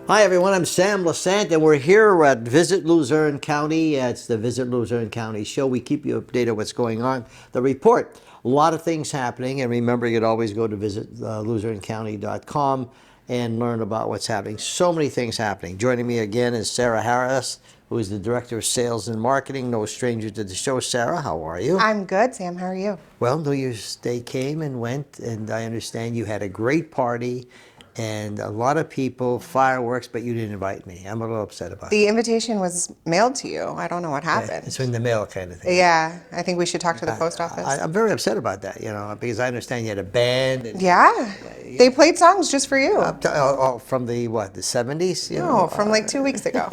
Hi everyone, I'm Sam Lassant and we're here at Visit Luzerne County. It's the Visit Luzerne County show. We keep you updated on what's going on. The report, a lot of things happening, and remember you could always go to visitluzernecounty.com and learn about what's happening. So many things happening. Joining me again is Sarah Harris, who is the Director of Sales and Marketing. No stranger to the show. Sarah, how are you? I'm good, Sam. How are you? Well, New Year's Day came and went, and I understand you had a great party. And a lot of people, fireworks, but you didn't invite me. I'm a little upset about The invitation was mailed to you. I don't know what happened. It's in the mail kind of thing. Yeah, I think we should talk to the post office. I'm very upset about that, you know, because I understand you had a band. And, yeah, they played songs just for you. From the, what, the 70s? You No, know? from like 2 weeks ago.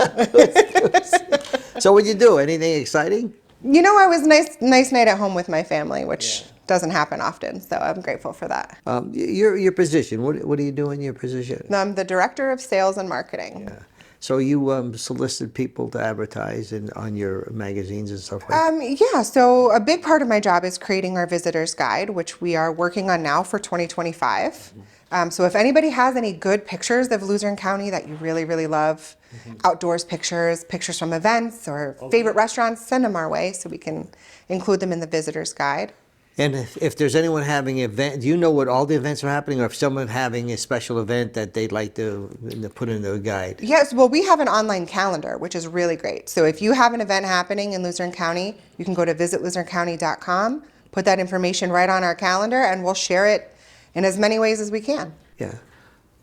So what'd you do? Anything exciting? You know, I was nice night at home with my family, which doesn't happen often, so I'm grateful for that. Your position, what do you do in your position? I'm the Director of Sales and Marketing. Yeah. So you solicited people to advertise on your magazines and stuff like that? Yeah, so a big part of my job is creating our visitor's guide, which we are working on now for 2025. So if anybody has any good pictures of Luzerne County that you really, really love, outdoors pictures from events or favorite restaurants, send them our way so we can include them in the visitor's guide. And if there's anyone having an event, do you know what all the events are happening, or if someone having a special event that they'd like to put in their guide? Yes, well, we have an online calendar, which is really great. So if you have an event happening in Luzerne County, you can go to visitluzernecounty.com, put that information right on our calendar, and we'll share it in as many ways as we can. Yeah.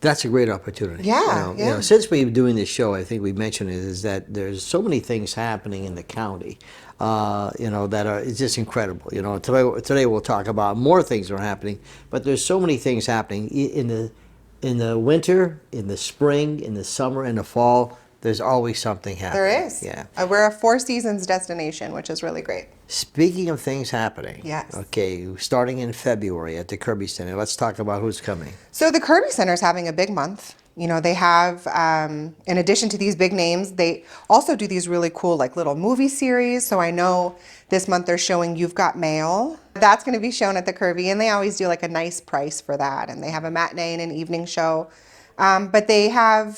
That's a great opportunity. Yeah, You know, since we've been doing this show, I think we mentioned it, is that there's so many things happening in the county, that are, it's just incredible. You know, today we'll talk about more things that are happening, but there's so many things happening in the winter, in the spring, in the summer, in the fall. There's always something happening. There is. Yeah. We're a 4 seasons destination, which is really great. Speaking of things happening. Yes. Okay, starting in February at the Kirby Center, let's talk about who's coming. So the Kirby Center is having a big month. You know, they have, in addition to these big names, they also do these really cool, like, little movie series. So I know this month they're showing You've Got Mail. That's going to be shown at the Kirby, and they always do, like, a nice price for that. And they have a matinee and an evening show. But they have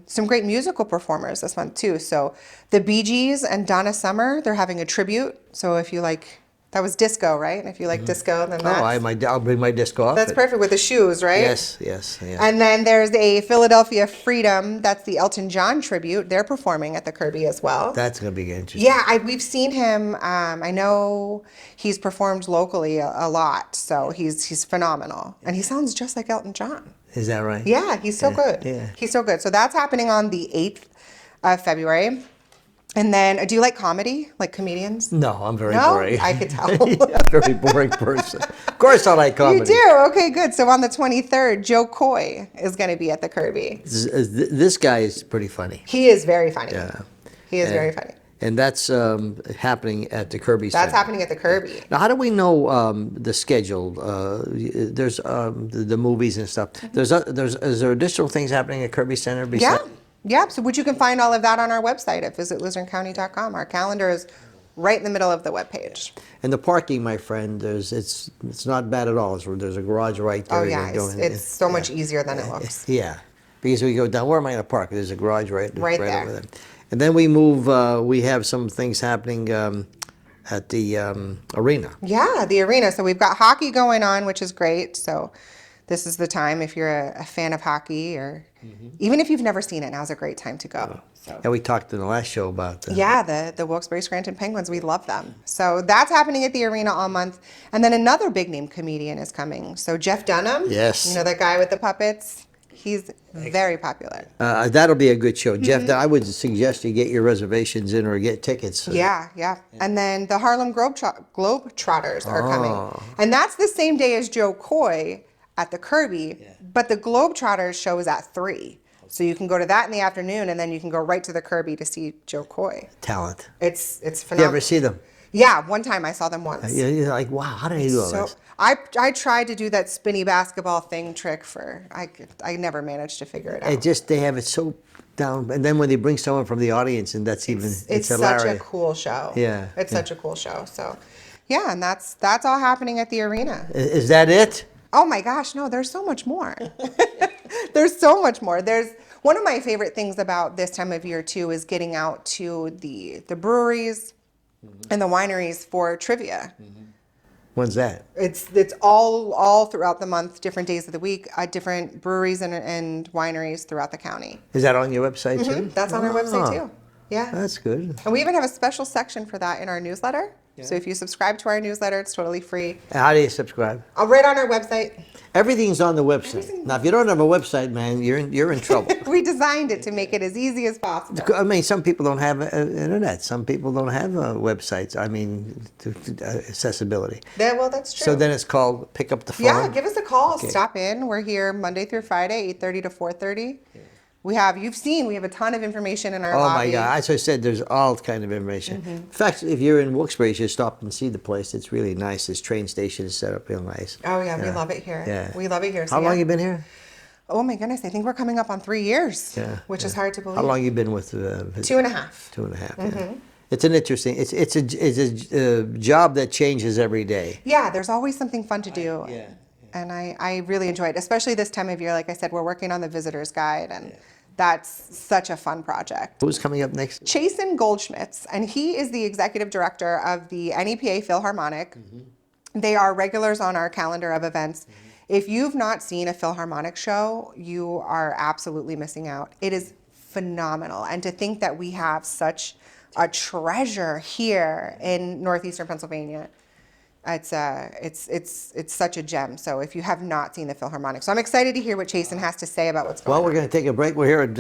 some great musical performers this month, too. So the Bee Gees and Donna Summer, they're having a tribute. So if you like... That was disco, right? And if you like disco, then that's... I'll bring my disco outfit. That's perfect with the shoes, right? Yes. And then there's a Philadelphia Freedom. That's the Elton John tribute. They're performing at the Kirby as well. That's going to be interesting. Yeah, we've seen him. I know he's performed locally a lot, so he's phenomenal. And he sounds just like Elton John. Is that right? Yeah, he's so good. Yeah. He's so good. So that's happening on the 8th of February. And then, do you like comedy, like comedians? No, I'm very No? boring. I could tell. Yeah, very boring person. Of course I like comedy. You do? Okay, good. So on the 23rd, Joe Coy is going to be at the Kirby. This guy is pretty funny. He is very funny. Yeah. He is very funny. And that's happening at the Kirby Center. That's happening at the Kirby. Now, how do we know the schedule? There's the movies and stuff. Is there additional things happening at Kirby Center besides? Yeah, so which you can find all of that on our website at visitluzernecounty.com. Our calendar is right in the middle of the webpage. And the parking, my friend, it's not bad at all. There's a garage right there. Oh yeah, it's so much easier than it looks. Yeah, because we go down, where am I going to park? There's a garage right there. Over there. And then we move, we have some things happening at the arena. Yeah, the arena. So we've got hockey going on, which is great. So this is the time if you're a fan of hockey, or even if you've never seen it, now's a great time to go. So. And we talked in the last show about that. Yeah, the Wilkes-Barre Scranton Penguins, we love them. So that's happening at the arena all month. And then another big name comedian is coming. So Jeff Dunham, yes, you know that guy with the puppets? He's very popular. That'll be a good show. Jeff, I would suggest you get your reservations in or get tickets. Yeah. And then the Harlem Globetrotters are coming. And that's the same day as Joe Coy at the Kirby, but the Globetrotters show is at 3. So you can go to that in the afternoon, and then you can go right to the Kirby to see Joe Coy. Talent. It's phenomenal. You ever see them? Yeah, one time I saw them once. You're like, wow, how did I do all So this? I tried to do that spinny basketball thing trick I never managed to figure it out. They have it so down, and then when they bring someone from the audience, and that's even It's such hilarious. a cool show. Yeah, It's yeah. such a cool show. So yeah, and that's all happening at the arena. Is that it? Oh my gosh, no, there's so much more. There's so much more. There's one of my favorite things about this time of year too is getting out to the breweries and the wineries for trivia. When's that? It's all throughout the month, different days of the week, at different breweries and wineries throughout the county. Is that on your website too? That's on our website too. Yeah. That's good. And we even have a special section for that in our newsletter. So if you subscribe to our newsletter, it's totally free. How do you subscribe? Right on our website. Everything's on the website. Now, if you don't have a website, man, you're in trouble. We designed it to make it as easy as possible. I mean, some people don't have internet. Some people don't have websites. I mean, accessibility. Well, that's true. So then it's called pick up the phone. Yeah, give us a call. Okay. Stop in. We're here Monday through Friday, 8:30 to 4:30. We have a ton of information in our Oh lobby. my God! As I said, there's all kind of information. In fact, if you're in Wilkes-Barre, you should stop and see the place. It's really nice. This train station is set up real nice. Oh yeah, we love it here. Yeah. We love it here. So How long yeah. you been here? Oh my goodness, I think we're coming up on 3 years. Yeah, Which is hard to believe. How long you been with? 2.5. 2.5. Yeah. It's an interesting. It's a job that changes every day. Yeah, there's always something fun to do. Yeah. And I really enjoy it, especially this time of year. Like I said, we're working on the visitor's guide, and that's such a fun project. Who's coming up next? Chason Goldschmitz, and he is the executive director of the NEPA Philharmonic. They are regulars on our calendar of events. If you've not seen a Philharmonic show, you are absolutely missing out. It is phenomenal. And to think that we have such a treasure here in Northeastern Pennsylvania, it's such a gem. So if you have not seen the Philharmonic, so I'm excited to hear what Chason has to say about what's going on. Well, we're going to take a break. We're here at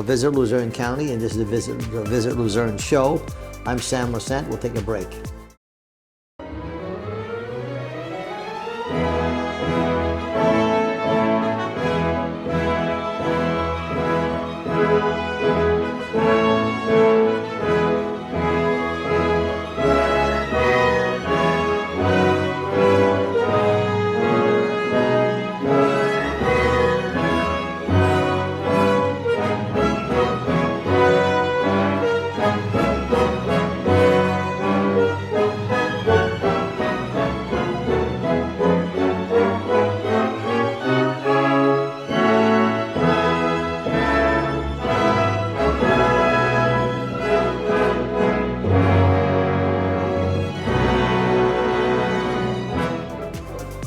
Visit Luzerne County, and this is the Visit Luzerne show. I'm Sam Lassant. We'll take a break.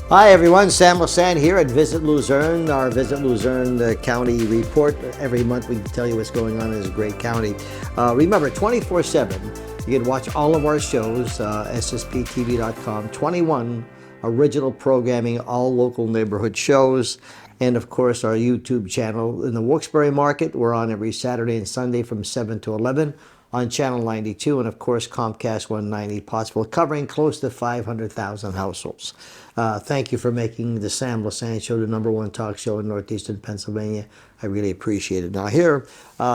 Hi everyone, Sam Lassant here at Visit Luzerne, our Visit Luzerne County report. Every month we tell you what's going on in this great county. Remember, 24/7, you can watch all of our shows, ssptv.com, 21 original programming, all local neighborhood shows, and of course our YouTube channel. In the Wilkes-Barre market, we're on every Saturday and Sunday from 7 to 11. On Channel 92, and of course Comcast 190 Pottsville, covering close to 500,000 households. Thank you for making the Sam Lassant Show the #1 talk show in Northeastern Pennsylvania. I really appreciate it. Now here,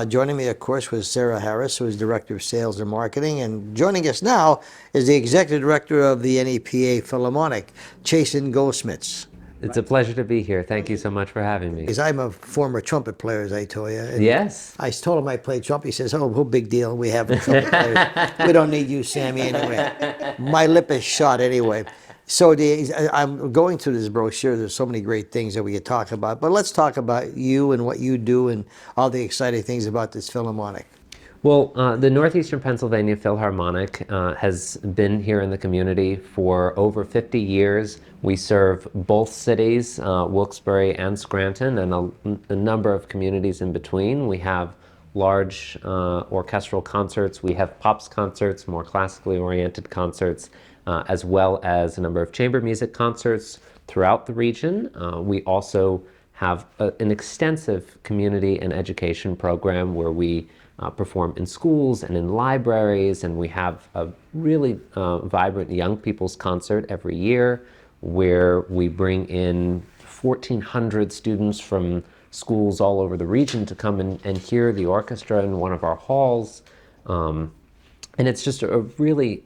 joining me of course was Sarah Harris, who is Director of Sales and Marketing, and joining us now is the Executive Director of the NEPA Philharmonic, Chason Goldschmitz. It's a pleasure to be here. Thank you so much for having me. Because I'm a former trumpet player, as I told you. And Yes. I told him I played trumpet. He says, "Oh, no big deal. We have trumpet players. We don't need you, Sammy, anyway." My lip is shot anyway. So I'm going through this brochure. There's so many great things that we could talk about. But let's talk about you and what you do and all the exciting things about this Philharmonic. Well, the Northeastern Pennsylvania Philharmonic has been here in the community for over 50 years. We serve both cities, Wilkes-Barre and Scranton, and a number of communities in between. We have large orchestral concerts. We have pops concerts, more classically oriented concerts, as well as a number of chamber music concerts throughout the region. We also have an extensive community and education program where we perform in schools and in libraries, and we have a really vibrant young people's concert every year where we bring in 1,400 students from schools all over the region to come and hear the orchestra in one of our halls. And it's just a really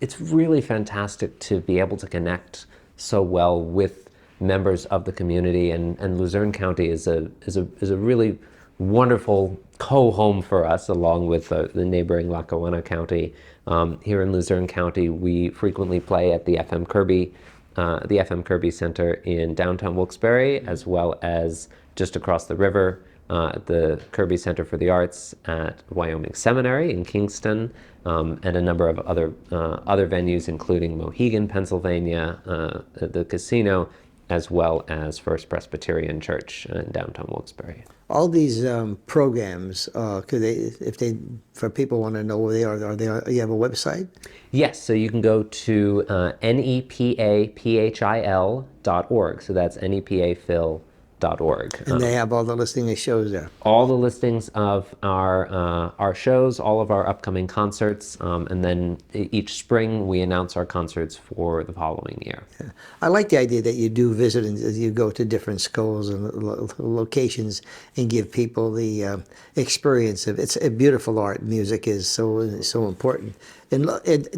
it's really fantastic to be able to connect so well with members of the community, and Luzerne County is a really wonderful co-home for us, along with the neighboring Lackawanna County. Here in Luzerne County, we frequently play at the FM Kirby Center in downtown Wilkes-Barre, as well as just across the river at the Kirby Center for the Arts at Wyoming Seminary in Kingston, and a number of other venues, including Mohegan, Pennsylvania, the casino, as well as First Presbyterian Church in downtown Wilkes-Barre. All these programs, for people want to know where they are you have a website? Yes, so you can go to nepaphil.org. So that's nepaphil.org. And they have all the listing of shows there. All the listings of our shows, all of our upcoming concerts, and then each spring we announce our concerts for the following year. Yeah. I like the idea that you do visit and you go to different schools and locations and give people the experience of it's a beautiful art. Music is so important. And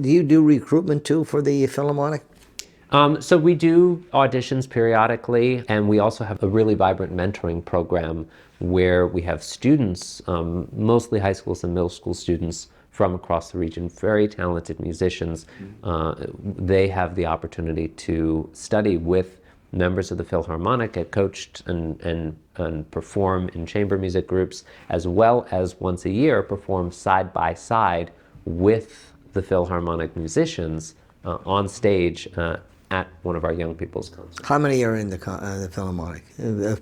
do you do recruitment too for the Philharmonic? So we do auditions periodically, and we also have a really vibrant mentoring program where we have students, mostly high schools and middle school students from across the region, very talented musicians. They have the opportunity to study with members of the Philharmonic, get coached and perform in chamber music groups, as well as once a year perform side by side with the Philharmonic musicians on stage at one of our young people's concerts. How many are in the Philharmonic?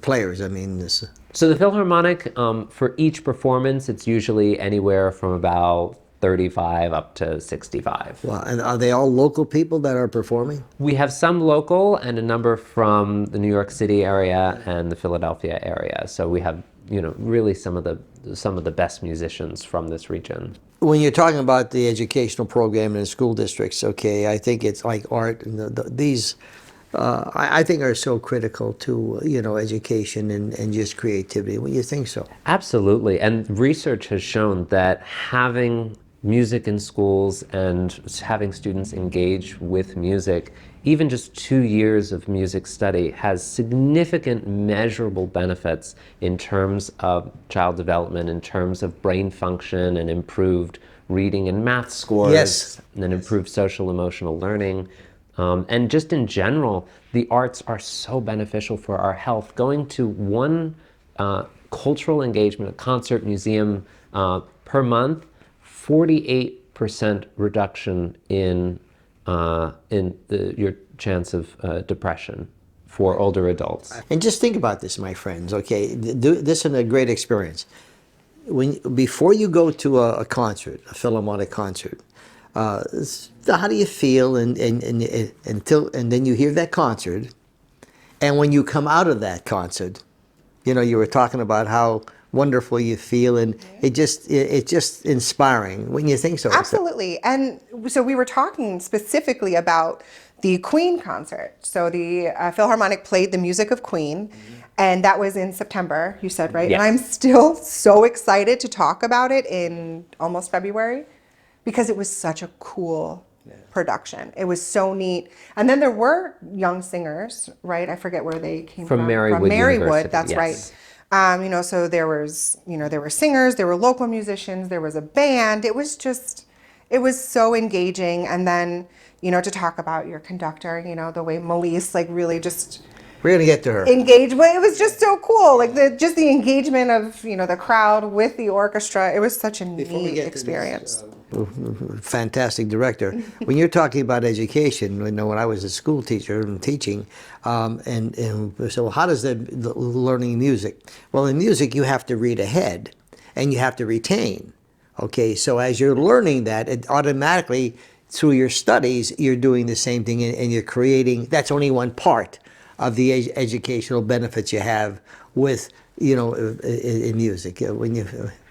Players, I mean. So the Philharmonic, for each performance, it's usually anywhere from about 35 up to 65. Wow. And are they all local people that are performing? We have some local and a number from the New York City area and the Philadelphia area. So we have, really some of the best musicians from this region. When you're talking about the educational program in school districts, okay, I think it's like art and these, I think are so critical to, education and just creativity. Well, you think so? Absolutely. And research has shown that having music in schools and having students engage with music, even just 2 years of music study, has significant measurable benefits in terms of child development, in terms of brain function and improved reading and math scores, yes, and improved social emotional learning. And just in general, the arts are so beneficial for our health. Going to one cultural engagement, a concert, museum per month, 48% reduction in your chance of depression for older adults. And just think about this, my friends, okay? This is a great experience. Before you go to a concert, a Philharmonic concert, how do you feel and then you hear that concert, and when you come out of that concert, you were talking about how wonderful you feel, and it's just inspiring when you think so. Absolutely. And so we were talking specifically about the Queen concert. So the Philharmonic played the music of Queen, and that was in September, you said, right? Yes. And I'm still so excited to talk about it in almost February, because it was such a cool production. It was so neat. And then there were young singers, right? I forget where they came from. From Marywood University, that's yes. right. So there were singers, there were local musicians, there was a band. It was so engaging. And then, to talk about your conductor, the way Melise really just We're going to get to her. engaged. But it was just so cool. The engagement of, the crowd with the orchestra. It was such a neat experience. Fantastic director. When you're talking about education, when I was a school teacher and teaching, and so how does the learning music? Well, in music you have to read ahead and you have to retain. Okay, so as you're learning that, it automatically through your studies you're doing the same thing, and you're creating. That's only one part of the educational benefits you have with in music when you.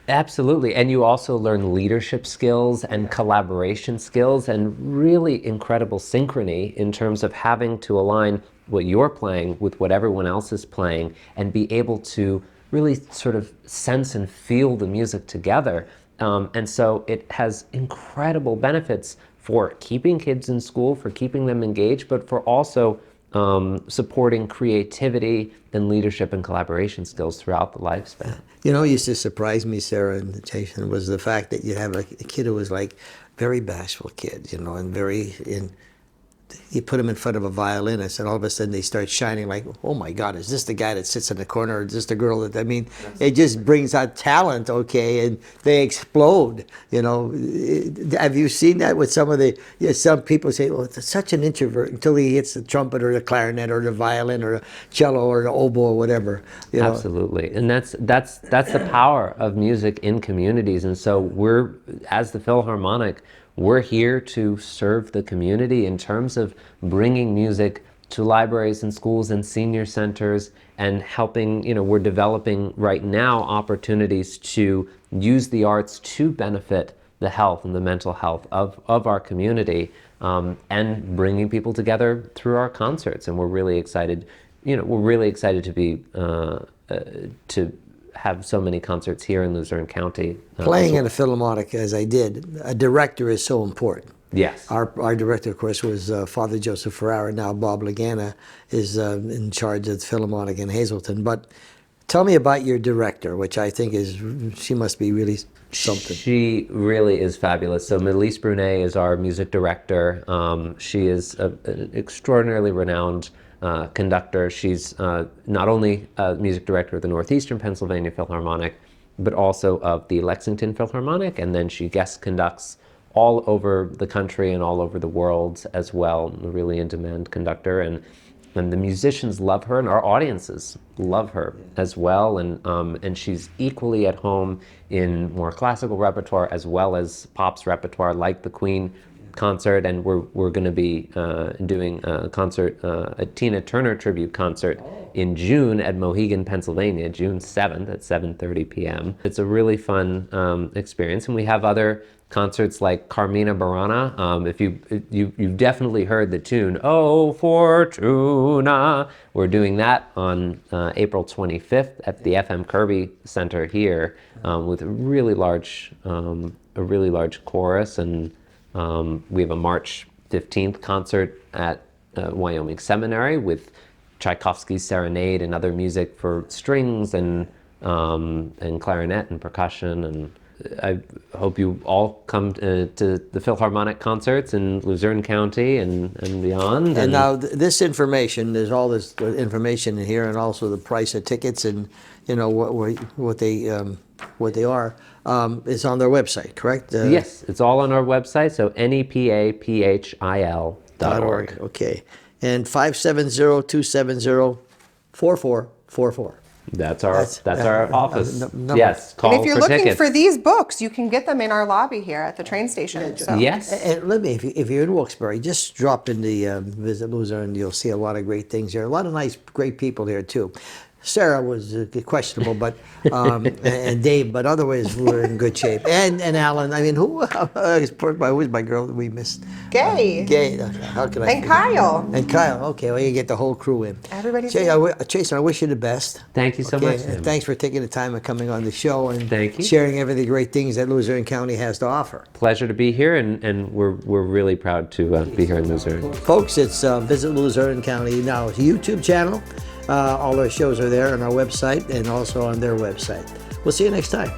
Absolutely. And you also learn leadership skills and collaboration skills and really incredible synchrony in terms of having to align what you're playing with what everyone else is playing and be able to really sort of sense and feel the music together. And so it has incredible benefits for keeping kids in school, for keeping them engaged, but for also supporting creativity and leadership and collaboration skills throughout the lifespan. You know, it used to surprise me, Sarah and Chason, was the fact that you have a kid who was like very bashful kid, you know, and you put them in front of a violinist, and all of a sudden they start shining like, oh my God, is this the guy that sits in the corner, or is this the girl that, I mean, it just brings out talent, okay, and they explode, you know. Have you seen that with some of some people say, oh, it's such an introvert until he hits the trumpet or the clarinet or the violin or the cello or the oboe or whatever, you know. Absolutely, and that's the power of music in communities, and so we're, as the Philharmonic, we're here to serve the community in terms of bringing music to libraries and schools and senior centers, and helping, you know, we're developing right now opportunities to use the arts to benefit the health and the mental health of our community, and bringing people together through our concerts. And we're really excited, you know, to be, to have so many concerts here in Luzerne County. Playing in a Philharmonic, as I did, a director is so important. Yes. Our director, of course, was Father Joseph Ferrara. Now Bob Lagana is in charge of the Philharmonic in Hazleton. But tell me about your director, which I think she must be really something. She really is fabulous. So Melise Brunet is our music director. She is an extraordinarily renowned conductor. She's not only a music director of the Northeastern Pennsylvania Philharmonic, but also of the Lexington Philharmonic, and then she guest conducts all over the country and all over the world as well. A really in-demand conductor, and the musicians love her, and our audiences love her as well. And she's equally at home in more classical repertoire as well as pop's repertoire, like the Queen concert, and we're going to be doing a concert, a Tina Turner tribute concert in June at Mohegan, Pennsylvania, June 7th at 7:30 p.m. It's a really fun experience, and we have other concerts like Carmina Burana. If you've definitely heard the tune "Oh Fortuna," we're doing that on April 25th at the FM Kirby Center here, with a really large chorus, and we have a March 15th concert at Wyoming Seminary with Tchaikovsky's Serenade and other music for strings and clarinet and percussion. And I hope you all come to the Philharmonic concerts in Luzerne County and beyond. And now this information, there's all this information in here, and also the price of tickets, and you know what they are. Is on their website, correct? Yes, it's all on our website, so nepaphil.org. Okay. And 570-270-4444. That's our office. Yes, call And if you're for looking tickets. for these books, you can get them in our lobby here at the train station. So. Yes. And let me, if you're in Wilkes-Barre, just drop in the Visit Luzerne. You'll see a lot of great things here. A lot of nice, great people here too. Sarah was questionable, but and Dave, but otherwise we're in good shape. And Alan, I mean, who's my girl that we missed? Gay. Gay. How can I? And Kyle. And Kyle. Okay, well you get the whole crew in. Everybody's Chason, I wish you the best. Thank you so Okay, much. and Tim. thanks for taking the time and coming on the show and Thank you. sharing everything great things that Luzerne County has to offer. Pleasure to be here, and we're really proud to be here in Luzerne. Folks, it's Visit Luzerne County now. It's a YouTube channel. All our shows are there on our website and also on their website. We'll see you next time.